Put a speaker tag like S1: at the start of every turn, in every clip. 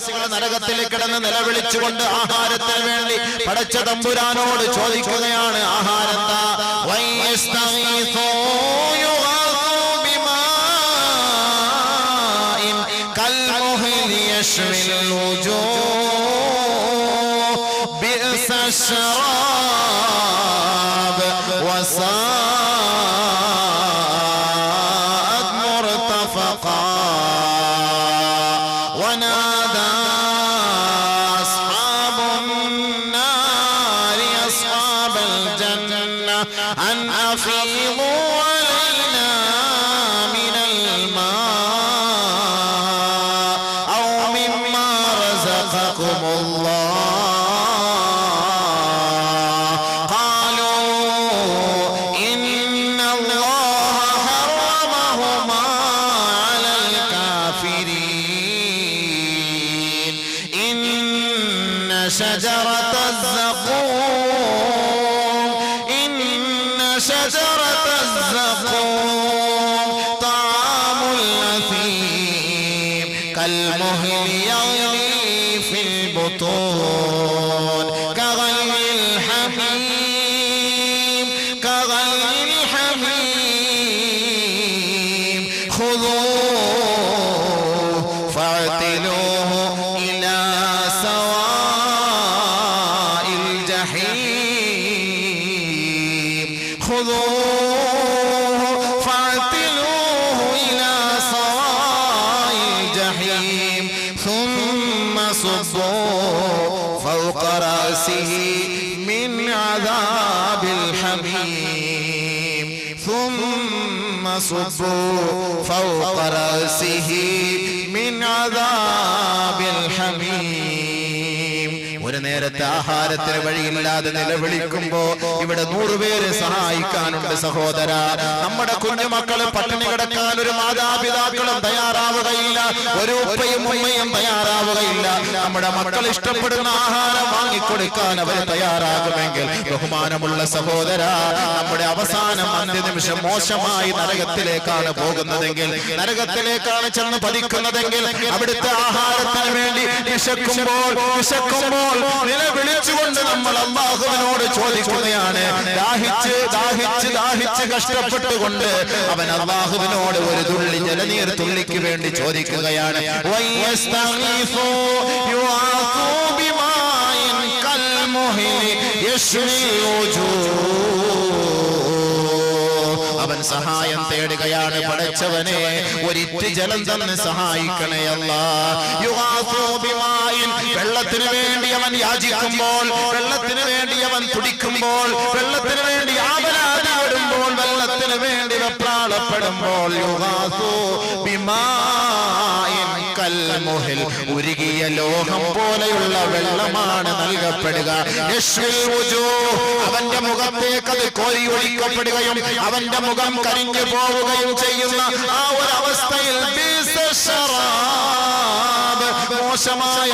S1: നരകവാസികൾ നരകത്തിൽ കിടന്ന് നിലവിളിച്ചുകൊണ്ട് ആഹാരത്തിന് വേണ്ടി പടച്ച തമ്പുരാനോട് ചോദിക്കുകയാണ്. ആഹാരം താ. വയസ്തഗീസൂ യുഗാസൂ ബിമാഇൻ കൽമുഹ്ലി യശ്വിൽ വുജൂഹ് ബിഅസ ശറാബ് വസാഅത് മുർതഫഖാ. ونادى أصحاب النار أصحاب الجنة أن أفيضوا علينا من الماء أو مما رزقكم الله. قالوا إن الله حرمهما على الكافرين. إن شجرة الزقوم طعام الأثيم كالمهل يغلي في البطون كغلي الحميم خذوه فاعتلوه إلى سواء الجحيم. خذوه فاعتلوه إلى سواء الجحيم ثم صبوا فوق رأسه من عذاب الحميم. ثم صبوا فوق رأسه من عذاب الحميم. ഒരു നേരത്തെ ആഹാരത്തിന് വഴിയില്ലാതെ നിലവിളിക്കുമ്പോ ഇവിടെ 100 പേര് സഹായിക്കാനുണ്ട് സഹോദര. നമ്മുടെ കുഞ്ഞുമക്കള് പട്ടിണി കിടക്കാൻ ഒരു മാതാപിതാക്കളും തയ്യാറാവുകയില്ല, ഒരു ഉപ്പയും ഉമ്മയും തയ്യാറാവുകയില്ല. നമ്മുടെ മക്കൾ ഇഷ്ടപ്പെടുന്ന ആഹാരം വാങ്ങിക്കൊടുക്കാൻ അവർ തയ്യാറാകുമെങ്കിൽ ബഹുമാനമുള്ള സഹോദര, നമ്മുടെ അവസാനം അന്ത്യനിമിഷം മോശമായി നരകത്തിലേക്കാണ് പോകുന്നതെങ്കിൽ, നരകത്തിലേക്കാണ് ചെന്ന് പതിക്കുന്നതെങ്കിൽ, അവിടുത്തെ ആഹാരത്തിന് വേണ്ടി വിശക്കുമ്പോൾ നിലവിളിച്ചുകൊണ്ട് നമ്മൾ അല്ലാഹുവിനോട് ചോദിക്കുകയാണ്. ദാഹിച്ച് കഷ്ടപ്പെട്ടുകൊണ്ട് അവൻ അല്ലാഹുവിനോട് ഒരു തുള്ളി ജലനീർ തുള്ളിക്ക് വേണ്ടി ചോദിക്കുകയാണ്. വയസ്തഗീസൂ യുഗാസൂ ബിമാഇൻ കൽമുഹ്ലി യശ്വിൽ വുജൂഹ്. അവൻ സഹായം തേടുകയാണ്. പടച്ചവനെ, ഒരിറ്റ് ജലം തന്നെ സഹായിക്കണേ അല്ലാഹ്. യുഗാസൂ ബിമാഇൻ, വെള്ളത്തിന് വേണ്ടി അവൻ യാചിക്കുമ്പോൾ, വെള്ളത്തിന് വേണ്ടി അവൻ തുടിക്കുമ്പോൾ, വെള്ളത്തിന് വേണ്ടി ആവലാതിപ്പെടുമ്പോൾ, വെള്ളത്തിന് വേണ്ടി വെപ്രാളപ്പെടുമ്പോൾ, യുഗാസൂ ബിമാഇൻ കൽമുഹ്ൽ, ഉരുകിയ ലോഹം പോലെയുള്ള വെള്ളമാണ് നൽകപ്പെടുക. യശ്വിൽ വുജൂഹ്, അവന്റെ മുഖത്തേക്ക് അത് കോരിയൊഴിക്കപ്പെടുകയും അവന്റെ മുഖം കരിഞ്ഞു പോവുകയും ചെയ്യുന്ന ആ ഒരു അവസ്ഥയിൽ മോശമായ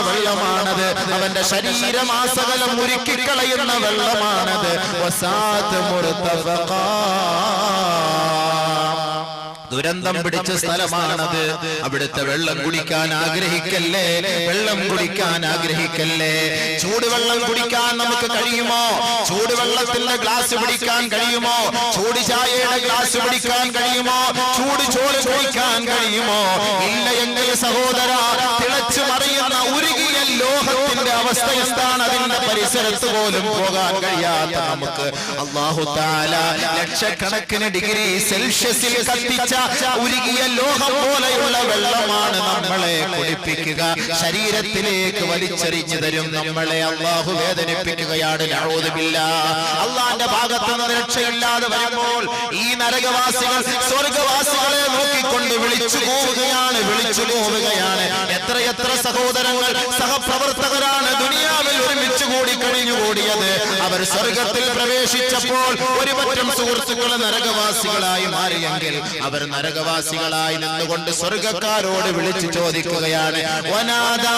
S1: വെള്ളമാണത്. അവന്റെ ശരീരമാസകലം ഉരുക്കിക്കളയുന്ന വെള്ളമാണത്. വസാഅത് മുർതഫഖാ, ദുരന്തം പിടിച്ച സ്ഥലമാണത്. അവിടുത്തെ വെള്ളം കുടിക്കാൻ ആഗ്രഹിക്കല്ലേ, വെള്ളം കുടിക്കാൻ ആഗ്രഹിക്കല്ലേ. ചൂടുവെള്ളം കുടിക്കാൻ നമുക്ക് കഴിയുമോ? ചൂടുവെള്ളത്തിന്റെ ഗ്ലാസ് പിടിക്കാൻ കഴിയുമോ? ചൂട് ചായയുടെ ഗ്ലാസ് പിടിക്കാൻ കഴിയുമോ? ചൂട് ചോറ് കഴിക്കാൻ കഴിയുമോ? ഇല്ല എങ്കിൽ സഹോദര, തിളച്ചു മറിയുന്ന ഉരുകിയ ലോഹത്തിന്റെ അവസ്ഥ എന്താണ്? അതിന്റെ പരിസരത്ത് പോലും പോകാൻ കഴിയാത്ത നമുക്ക് അല്ലാഹു തആല ലക്ഷക്കണക്കിന് ഡിഗ്രി സെൽഷ്യസിൽ കത്തിച്ച ഉരുകിയ ലോഹം പോലെയുള്ള വെള്ളമാണ് നമ്മളെ കുടിപ്പിക്കുക, ശരീരത്തിലേക്ക് വലിച്ചെറിഞ്ഞു തരും. നമ്മളെ അല്ലാഹു വേദനിപ്പിക്കുകയാണ്. നഊദു ബില്ലാഹ്. അല്ലാഹുവിന്റെ ഭാഗത്ത് നിന്ന് രക്ഷയില്ലാതെ വരുമ്പോൾ ഈ നരകവാസികൾ സ്വർഗ്ഗവാസികളെ നോക്കിക്കൊണ്ട് വിളിച്ചു പോവുകയാണ്. എത്ര സഹോദരങ്ങൾ, സഹപ്രവർത്തകരാണ് ദുനിയാവിൽ ഒരുമിച്ച് കൂടി കഴിഞ്ഞുകൂടിയത്. അവർ സ്വർഗത്തിൽ പ്രവേശിച്ചപ്പോൾ ഒരു പറ്റം സുഹൃത്തുക്കൾ നരകവാസികളായി മാറിയെങ്കിൽ അവർ നരകവാസികളായി നിന്നുകൊണ്ട് സ്വർഗക്കാരോട് വിളിച്ചു ചോദിക്കുകയാണ്. വനാദാ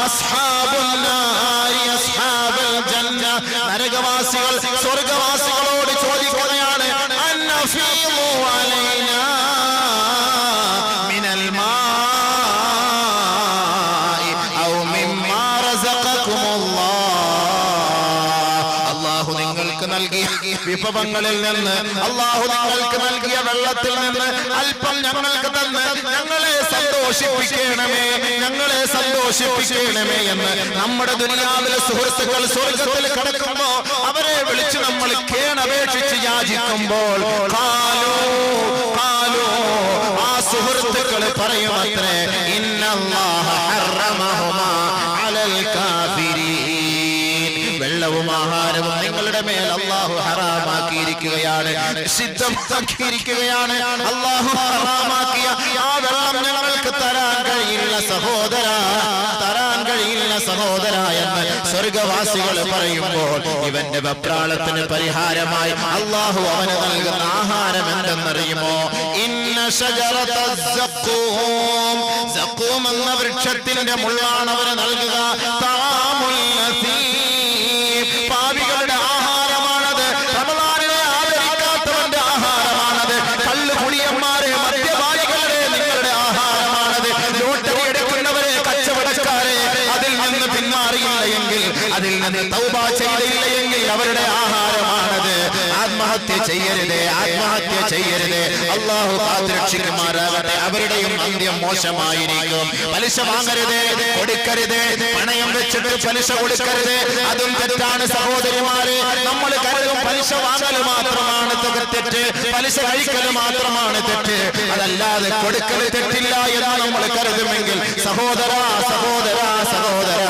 S1: അസ്ഹാബുൻ നാരി അസ്ഹാബൽ ജന്ന, നരകവാസികൾ സ്വർഗവാസികളോട് ചോദിക്കുകയാണ്. അന്നഫീമു അലൈനാ മിനൽ മാ നൽകിയ വിഭവങ്ങളിൽ നിന്ന്, അല്ലാഹു നിങ്ങൾക്ക് നൽകിയ വെള്ളത്തിൽ നിന്ന് അല്പം ഞങ്ങൾക്ക് തന്ന് ഞങ്ങളെ സന്തോഷിപ്പിക്കണമേ, ഞങ്ങളെ സന്തോഷിപ്പിക്കണമേ എന്ന് നമ്മുടെ ദുനിയാവിലെ സുഹൃത്തുക്കൾ സ്വർഗത്തിൽ കിടക്കുമ്പോ അവരെ വിളിച്ച് നമ്മൾ കേണപേക്ഷിച്ച് യാചിക്കുമ്പോൾ ആ സുഹൃത്തുക്കൾ പറയുമത്രേ, ഇന്നല്ലാഹ ഹറമഹുമാ അലൽ കാഫിരീൻ, വെള്ളവും ആഹാരവും നിങ്ങളുടെ മേൽ അല്ലാഹു ഹറാമാക്കിയിരിക്കുകയാണ്, നിഷിദ്ധമാക്കിയിരിക്കുകയാണ്. അല്ലാഹു ഹറാമാക്കിയ ആ വെള്ളം ഞങ്ങൾക്ക് തരാൻ കഴിയില്ല സഹോദര, തരാൻ കഴിയില്ല സഹോദര എന്ന് സ്വർഗവാസികൾ പറയുമ്പോൾ ഇവന്റെ വെപ്രാളത്തിന് പരിഹാരമായി അല്ലാഹു അവന് നൽകുന്ന ആഹാരം എന്തെന്നറിയുമോ? ഇന്ന ശജറത സഖൂം, സഖൂം എന്ന വൃക്ഷത്തിന്റെ മുള്ളാണ് അവന് നൽകുക. തആമുൽ അസീം, പാപികളുടെ ആഹാരമാണത്, റമളാനിനെ ആദരിക്കാത്തവന്റെ ആഹാരമാണത്, കള്ളുകുടിയന്മാരെ മദ്യപാനികളുടെ നിങ്ങളുടെ ആഹാരമാണത്, ലോട്ടറി എടുക്കുന്നവരെ കച്ചവടക്കാരെ അതിൽ നിന്ന് പിന്മാറിയില്ല എങ്കിൽ, അതിൽ നിന്ന് തൗബ ചെയ്തില്ല എങ്കിൽ അവരുടെ ആഹാരമാണത്. ആത്മഹത്യ ചെയ്യരുത്, ആത്മഹത്യ ചെയ്യരുത്. അല്ലാഹു കാത്തുരക്ഷിക്കുമാറാകട്ടെ. അവരുടെയും അന്ത്യം മോശമായിരിക്കും. പലിശ വാങ്ങരുത്, കൊടുക്കരുത്, പണയം വെച്ചിട്ട് പലിശ കൊടുക്കരുത്, അതും തെറ്റാണ് സഹോദരിമാരെ. നമ്മൾ കരുതും പലിശ വാങ്ങൽ മാത്രമാണ് തെറ്റ്, പലിശ കഴിക്കൽ മാത്രമാണ് തെറ്റ്, അതല്ലാതെ കൊടുക്കൽ തെറ്റില്ല എന്ന് നമ്മൾ കരുതുമെങ്കിൽ സഹോദര സഹോദര സഹോദര,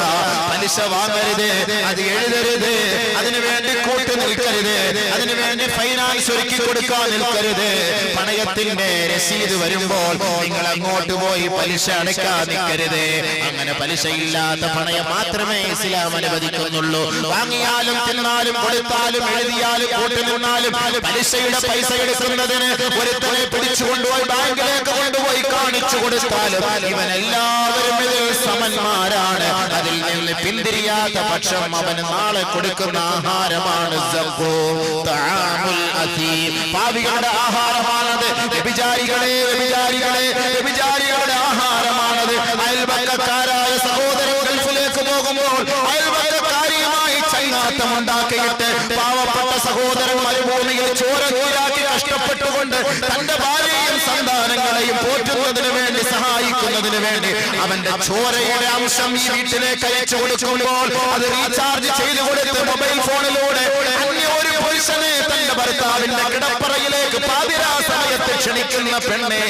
S1: പലിശ വാങ്ങരുത്, അത് എഴുതരുത്, അതിനുവേണ്ടി കൂട്ടു നിൽക്കരുത്, അതിനുവേണ്ടി ഫൈനാൻസ് ഒരുക്കി കൊടുക്കാൻ നിൽക്കരുത്. പണയത്തിന്റെ രസീത് വരുമ്പോൾ നിങ്ങൾ അങ്ങോട്ട് പോയി പലിശ അടയ്ക്കാൻ നിൽക്കരുത്. അങ്ങനെ പലിശയില്ലാത്ത പണയം മാത്രമേ ഇസ്ലാം അനുവദിക്കുന്നുള്ളൂ. വാങ്ങിയാലും തിന്നാലും കൊടുത്താലും എഴുതിയാലും കൂട്ടു നിന്നാലും പലിശയുടെ പൈസ എടുക്കുന്നതിന് ഒരുത്തനെ പിടിച്ചുകൊണ്ടുപോയി ബാങ്കിലേക്ക് കൊണ്ടുപോയി കാണിച്ചു കൊടുത്താലും ഇവൻ എല്ലാവരും ഇതിൽ സമന്മാരാണ്. അതിൽ നിന്ന് പിന്തിരിയാത്ത പക്ഷം അവന് നാളെ കൊടുക്കുന്ന ആഹാരമാണ് സഖൂം, തആമുൽ അസീം, പാപികളുടെ ആഹാരമാണത്. വ്യഭിചാരികളെ വ്യഭിചാരികളെ വ്യഭിചാരികളുടെ ആഹാരമാണത്. അയൽപക്കക്കാരായ സഹോദരൻ ഗൾഫിലേക്ക് പോകുമ്പോൾ അയൽപക്കക്കാരിയുമായി ചങ്ങാത്തമുണ്ടാക്കിയിട്ട് പാവപ്പെട്ട സഹോദരൻ മരുഭൂമിയിൽ ചോരനീരാക്കി കഷ്ടപ്പെട്ടുകൊണ്ട് തന്റെ ഭാര്യയും സന്താനങ്ങളെയും പോറ്റുന്നതിന് വേണ്ടി സഹായിക്കുന്നതിന് വേണ്ടി അവന്റെ ചോരയുടെ അംശം ഈ വീട്ടിലേക്ക് അയച്ചു കൊടുക്കുമ്പോൾ അത് റീചാർജ് ചെയ്തു കൊടുത്ത് മൊബൈൽ ഫോണിലൂടെ അന്യ ഒരു പുരുഷനെ തന്റെ ഭർത്താവിന്റെ കിടപ്പറയിലേക്ക് പാതിരാ സമയത്ത് ക്ഷണിക്കുന്ന പെണ്ണെ,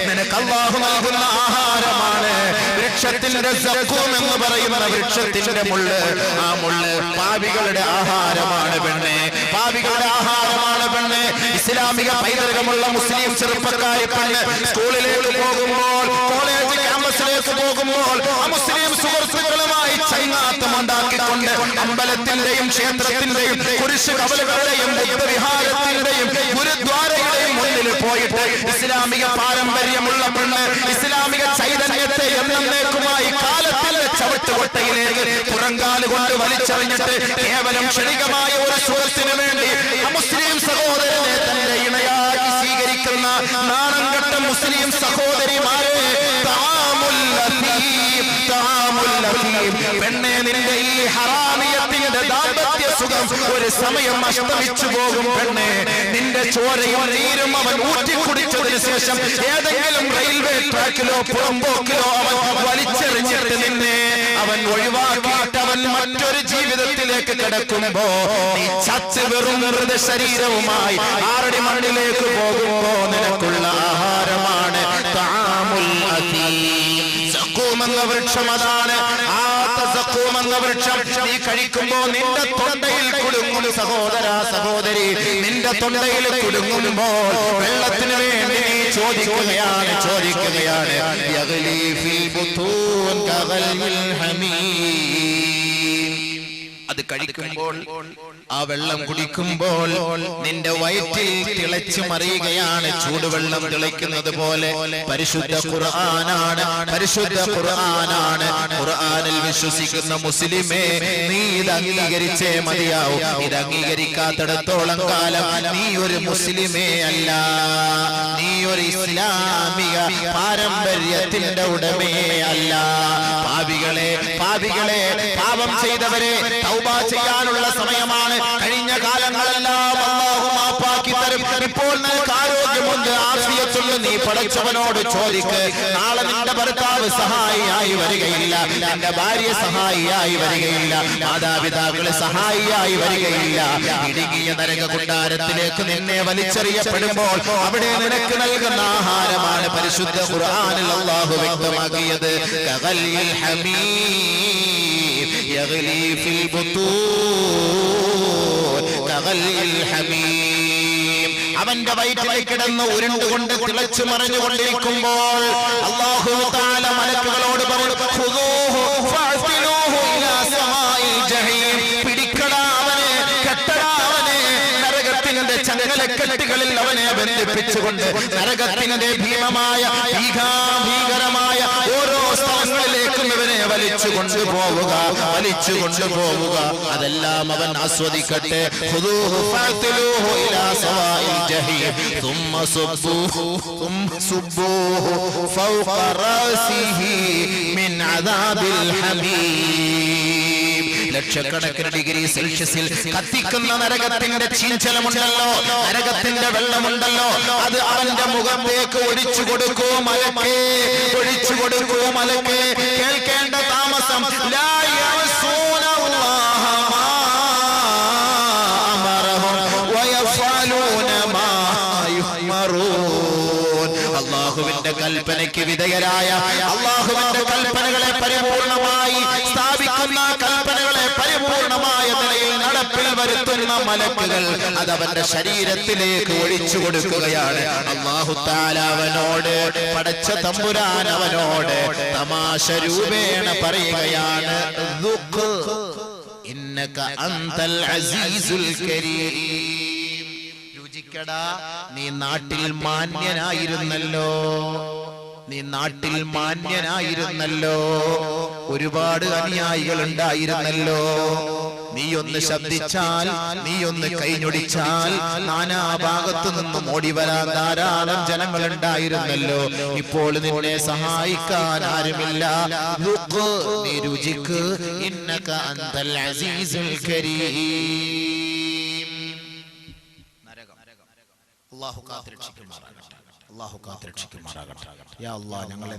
S1: നിനക്ക് അല്ലാഹു നൽകുന്ന ആഹാരമാണ് വൃക്ഷത്തിന്റെ സഖൂം എന്ന് പറയുന്ന വൃക്ഷത്തിന്റെ മുള്ള്. ആ മുള്ള് പാപികളുടെ ആഹാരമാണ് പെണ്ണെ, പാപികളുടെ ആഹാരമാണ് പെണ്ണെ. ഇസ്ലാമിക പൈതൃകമുള്ള മുസ്ലിം ചെറുപ്പക്കാരി പെണ്ണ് സ്കൂളിലേക്ക് പോകുമ്പോൾ, കോളേജ് ക്യാമ്പസിലേക്ക് പോകുമ്പോൾ മുസ്ലിം സുഹൃത്തുക്കളുമായി ചങ്ങാത്തം ഉണ്ടാക്കിക്കൊണ്ട് അമ്പലത്തിന്റെയും ക്ഷേത്രത്തിന്റെയും കുരിശ് കവലുകളുടെയും ബുദ്ധവിഹാരത്തിന്റെയും ഗുരുദ്വാരയുടെയും മുന്നിൽ പോയിട്ട് ഇസ്ലാമിക പാരമ്പര്യമുള്ള പെണ്ണ് ഇസ്ലാമിക ചൈതന്യത്തെ എന്നേക്കുമായി കാലത്തിന്റെ ചവിട്ടുകൊട്ടയിലേക്ക് പുറങ്കാല് കൊണ്ട് വലിച്ചെറിഞ്ഞിട്ട് കേവലം ക്ഷണികമായ ഒരു സുഹൃത്തിന് വേണ്ടി മുസ്ലിം സഹോദരനെ തന്റെ ഇണയാക്കി സ്വീകരിക്കുന്ന നാണംകെട്ട മുസ്ലിം സഹോദരിമാരെ, പെണ്ണെ, നിന്റെ ഈ ഹറാമിയത്തിന്റെ ദാമ്പത്യ സുഖം ഒരു സമയം അസ്തമിച്ചു പോകും പെണ്ണെ. നിന്റെ ചോരയും നീരും അവൻ ഊറ്റിക്കുടിച്ചതിന് ശേഷം ഏതെങ്കിലും റെയിൽവേ ട്രാക്കിലോ പുറമ്പോക്കിലോ അവൻ വലിച്ചെറിഞ്ഞിട്ട് നിന്നെ അവൻ ഒഴിവാക്കിയിട്ട് അവൻ മറ്റൊരു ജീവിതത്തിലേക്ക് കിടക്കുമ്പോ നീ ചത്ത് വെറും ശരീരവുമായി ആറടി മണ്ണിലേക്ക് പോകുമ്പോ നിനക്കുള്ള ആഹാരമാണ് തആമുൽ അസീം, സഖൂം എന്ന വൃക്ഷം. അതാണ് ആ സഖൂം എന്ന വൃക്ഷം നീ കഴിക്കുമ്പോ നിന്റെ തൊണ്ടയിൽ കുടുങ്ങും സഹോദര സഹോദരി, നിന്റെ തൊണ്ടയിൽ കുടുങ്ങുമ്പോൾ വെള്ളത്തിന് വേണ്ടി നീ ചോദിക്കുകയാണ് യഗ്ലി ഫിൽ ബുതൂൻ കഗൽമിൽ ഹമീം. അത് കഴിക്കുമ്പോൾ, ആ വെള്ളം കുടിക്കുമ്പോൾ നിന്റെ വയറ്റിൽ തിളച്ചു മറിയുകയാണ് ചൂടുവെള്ളം തിളയ്ക്കുന്നത് പോലെ. പരിശുദ്ധ ഖുർആനാണ്, പരിശുദ്ധ ഖുർആനാണ്. ഖുർആനിൽ വിശ്വസിക്കുന്ന മുസ്ലിമേ, നീ ഇത് അംഗീകരിച്ചേ മതിയാവും. ഇത് അംഗീകരിക്കാത്തിടത്തോളം കാലം നീ ഒരു മുസ്ലിമേ അല്ല, നീ ഒരു ഇസ്ലാമിക പാരമ്പര്യത്തിന്റെ ഉടമേ അല്ല. പാപികളെ, പാപികളെ, പാപം ചെയ്തവരെ, തൗബ തൗബ ചെയ്യാനുള്ള സമയമാണ്. കഴിഞ്ഞ കാലങ്ങളെല്ലാം അല്ലാഹു മാപ്പാക്കി തരും. ഇപ്പോൾ നിനക്ക് ആരോഗ്യമുണ്ട്, ആഫിയത്തുണ്ട്, നീ പടച്ചവനോട് ചോദിക്ക്. നാളെ നിന്റെ ഭർത്താവ് സഹായിയായി വരികയില്ല, നിന്റെ ഭാര്യ സഹായിയായി വരികയില്ല, മാതാപിതാക്കള് സഹായിയായി വരികയില്ല. ഇടുങ്ങിയ നരക കൊട്ടാരത്തിലേക്ക് നിന്നെ വലിച്ചെറിയപ്പെടുമ്പോൾ അവിടെ നിനക്ക് നൽകുന്ന ആഹാരമാണ് പരിശുദ്ധ ഖുർആനിൽ അല്ലാഹു വ്യക്തമാക്കിയത്. കഗലിൽ ഹമീം യഗ്ലി ഫിൽ ബുതൂൻ, കഗലിൽ ഹമീം. അവന്റെ വയറ്റിൽ കിടന്ന് ഉരുണ്ടുകൊണ്ട് തിളച്ചു മറിഞ്ഞുകൊണ്ടിരിക്കുമ്പോൾ അല്ലാഹു തആല മലക്കുകളോട് പറഞ്ഞു, ഖുദൂഹു ഫഅ്തിലൂഹു ഇലാ സമാഇൽ ജഹീം. പിടിക്കടാ അവനെ, കെട്ടടാ അവനെ, നരകത്തിന്റെ ചങ്ങലക്കെട്ടുകളിൽ അവനെ ബന്ധിപ്പിച്ചുകൊണ്ട് നരകത്തിന്റെ ഭീമമായ ഭീകരമായ ഓരോ സ്ഥലങ്ങളിലേക്കും ഇവനെ വലിച്ചു കൊണ്ടുപോവുക, വലിച്ചു കൊണ്ടുപോവുക. അതെല്ലാം അവൻ ആസ്വദിക്കട്ടെ. ഖുദൂഹു ഫഅ്തിലൂഹു ഇലാ സവാഇൽ ജഹീം ثم صبوه فوق رأسه من عذاب الحميم. ലക്ഷക്കണക്കിന് ഡിഗ്രി സെൽഷ്യസിൽ കത്തിക്കുന്ന നരകത്തിന്റെ ചീഞ്ചലമുണ്ടല്ലോ, നരകത്തിന്റെ വെള്ളമുണ്ടല്ലോ, അത് അവന്റെ മുഖത്തേക്ക് ഒഴിച്ചു കൊടുക്കൂ മലക്കേ, ഒഴിച്ചു കൊടുക്കൂ മലക്കേ. കേൾക്കേണ്ട താമസം. ലാ യഅസൂന അല്ലാഹ മാ അമറഹും വയഫഅലൂന മാ യുഅ്മറൂൻ. അല്ലാഹുവിന്റെ കൽപ്പനയ്ക്ക് വിധേയരായ, അല്ലാഹുവിന്റെ കൽപ്പനകളെ പരിപൂർണമായി സ്ഥാപിക്കുന്ന, കൽപ്പനകളെ പരിപൂർണമായ നിലയിൽ നടപ്പിൽ വരുത്തുന്ന മലക്കുകൾ അത് അവന്റെ ശരീരത്തിലേക്ക് ഒഴിച്ചു കൊടുക്കുകയാണ്. അല്ലാഹു തആല അവനോട്, പടച്ച തമ്പുരാൻ അവനോട് തമാശ രൂപേണ പറയുകയാണ്, ദുഖ് ഇന്നക അൻതൽ അസീസുൽ കരീം. രുചിക്കടാ, നീ നാട്ടിൽ മാന്യനായിരുന്നല്ലോ, നീ നാട്ടിൽ മാന്യനായിരുന്നല്ലോ, ഒരുപാട് അനുയായികൾ ഉണ്ടായിരുന്നല്ലോ. നീ ഒന്ന് ശബ്ദിച്ചാൽ, നീ ഒന്ന് കൈഞ്ഞൊടിച്ചാൽ നാനാഭാഗത്തു നിന്നും ഓടി വരാൻ ധാരാളം ജനങ്ങൾ ഉണ്ടായിരുന്നല്ലോ. ഇപ്പോൾ നിന്നെ സഹായിക്കാൻ ആരുമില്ല. നീ രുചിക്ക്, ഇന്നക അൻതൽ അസീസുൽ കരീം. അല്ലാഹു കാത്തുരക്ഷിക്കുമാറാകട്ടെ, അല്ലാഹു കാത്തുരക്ഷിക്കുമാറാകട്ടെ. യാ അല്ലാഹ്, ഞങ്ങളെ